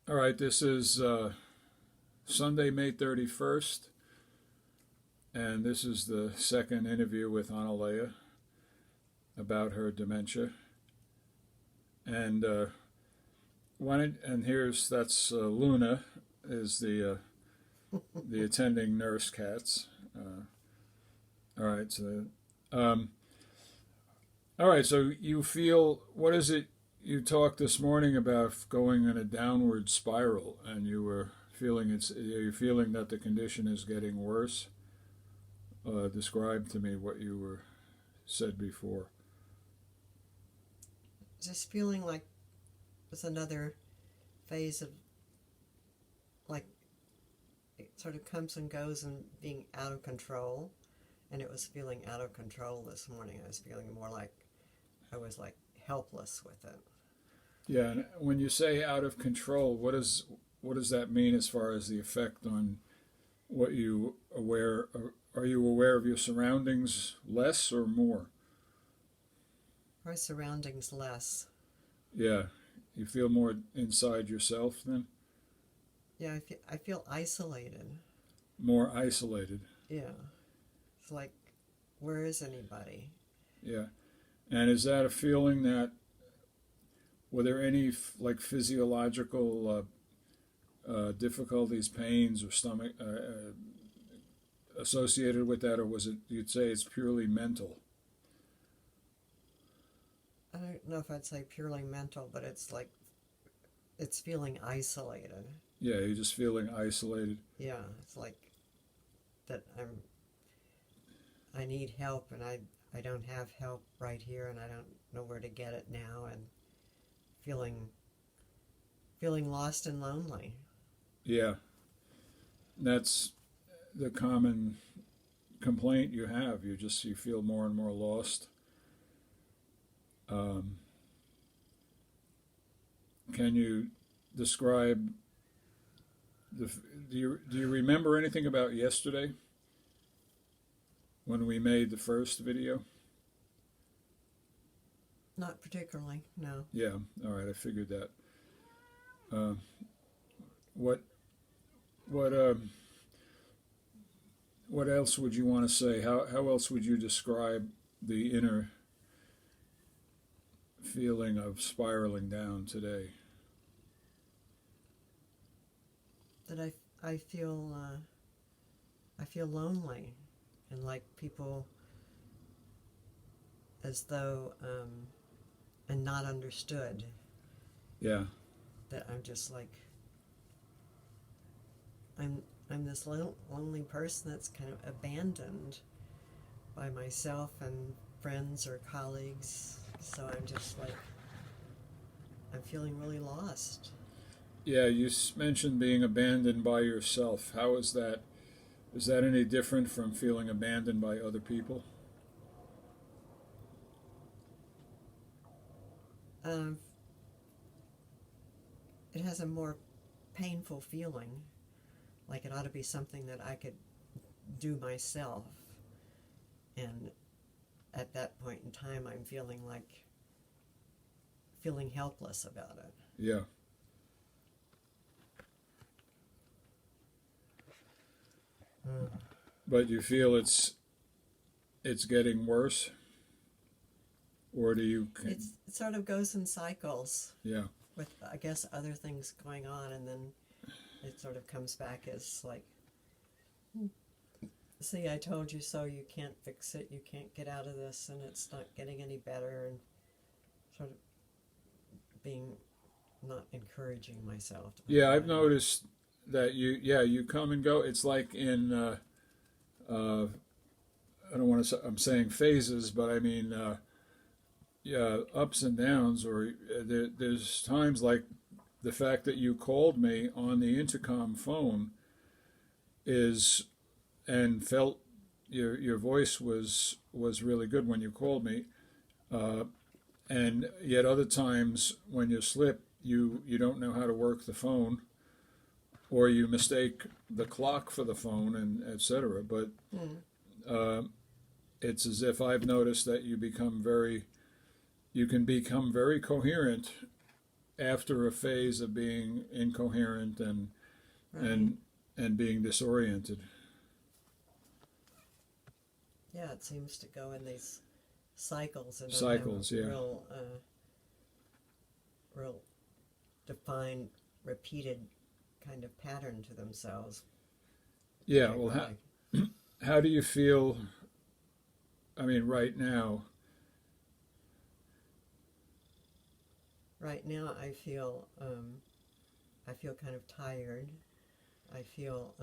All right, this is Sunday, May 31st, and this is the second interview with Annalea about her dementia. And that's Luna, is the attending nurse cats. All right, so um, all right, so you feel, what is it? You talked this morning about going in a downward spiral, and you were feeling you're feeling that the condition is getting worse. Describe to me what you were said before. Just feeling like it's another phase of, like, it sort of comes and goes and being out of control. And it was feeling out of control this morning. I was feeling more like I was like helpless with it. Yeah, and when you say out of control, what does that mean as far as the effect on what you aware? Are you aware of your surroundings less or more? My surroundings less. Yeah, you feel more inside yourself then, Yeah, I feel isolated. more isolated. Yeah. It's like, where is anybody? Yeah, and is that a feeling that were there any like physiological difficulties, pains, or stomach associated with that, or was it you'd say it's purely mental? I don't know if I'd say purely mental, but it's like, it's feeling isolated. Yeah, you're just feeling isolated. Yeah, it's like that I need help and I don't have help right here and I don't know where to get it now, and feeling lost and lonely. Yeah, that's the common complaint you have. You feel more and more lost. Um, can you describe the? Do you remember anything about yesterday when we made the first video? Not particularly, no. Yeah. All right. I figured that. Uh, what what what else would you want to say? How else would you describe the inner feeling of spiraling down today? That I feel lonely, and like people, as though and not understood. Yeah. That I'm just like, I'm I'm this lonely person that's kind of abandoned by myself and friends or colleagues. So I'm just like, I'm feeling really lost. Yeah, you mentioned being abandoned by yourself. How is that? Is that any different from feeling abandoned by other people? Um, it has a more painful feeling, like it ought to be something that I could do myself. And at that point in time, I'm feeling helpless about it. Yeah. But you feel it's getting worse, or do you? It sort of goes in cycles Yeah. with, I guess, other things going on, and then it sort of comes back as like, see, I told you so, you can't fix it, you can't get out of this, and it's not getting any better, and sort of being not encouraging myself. Yeah, I've noticed that you come and go. It's like in I don't want to say, I'm saying phases, but I mean yeah, ups and downs. Or there's times like the fact that you called me on the intercom phone is and felt your voice was really good when you called me. Uh, and yet other times when you slip, you don't know how to work the phone, or you mistake the clock for the phone, and etc. But uh, it's as if I've noticed that you can become very coherent after a phase of being incoherent and Right. and being disoriented. Yeah, it seems to go in these cycles and don't Cycles, have yeah. real defined, repeated kind of pattern to themselves. Yeah, Like, well, like, how do you feel? I mean, right now, right now, I feel kind of tired. I feel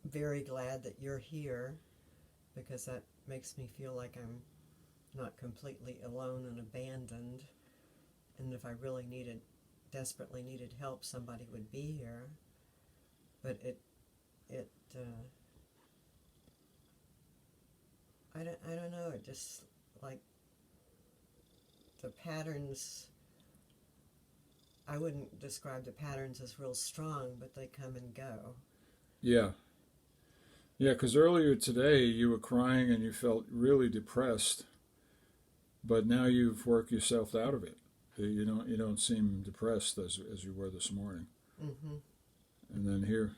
very glad that you're here because that makes me feel like I'm not completely alone and abandoned. And if I really desperately needed help, somebody would be here. But it, I don't know. It just like the patterns. I wouldn't describe the patterns as real strong, but they come and go. yeah, yeah, because earlier today you were crying and you felt really depressed, but now you've worked yourself out of it. You don't seem depressed as you were this morning. Mm-hmm. And then here,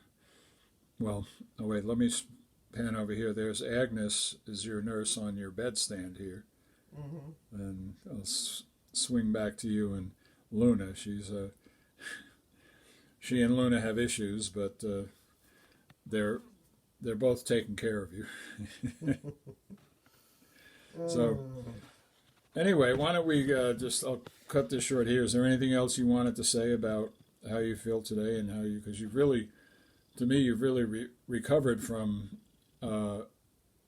well, oh wait, let me pan over here. There's Agnes, is your nurse on your bedstand here, Mm-hmm. and I'll swing back to you and Luna. She and Luna have issues, but they're both taking care of you. So anyway, why don't we I'll cut this short here. Is there anything else you wanted to say about how you feel today and how you, because you've really, to me, you've really recovered from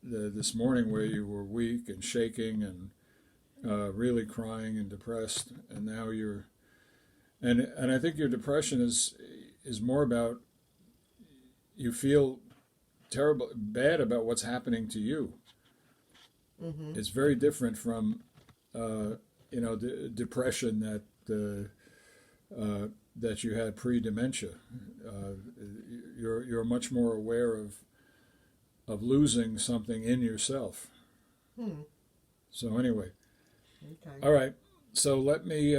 this morning where you were weak and shaking and really crying and depressed, and now and I think your depression is more about you feel terrible, bad about what's happening to you. Mm-hmm. It's very different from depression that you had pre-dementia. You're much more aware of losing something in yourself. Hmm. So anyway, Okay. all right. So let me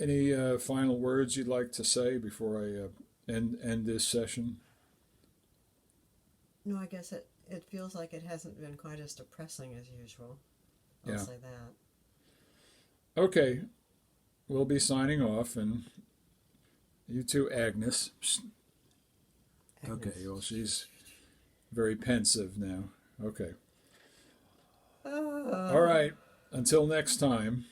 any final words you'd like to say before I end this session? No, I guess it feels like it hasn't been quite as depressing as usual. I'll Yeah. say that. Okay, we'll be signing off, and you too, Agnes. Agnes. Okay, well, she's very pensive now. Okay. All right. Until next time.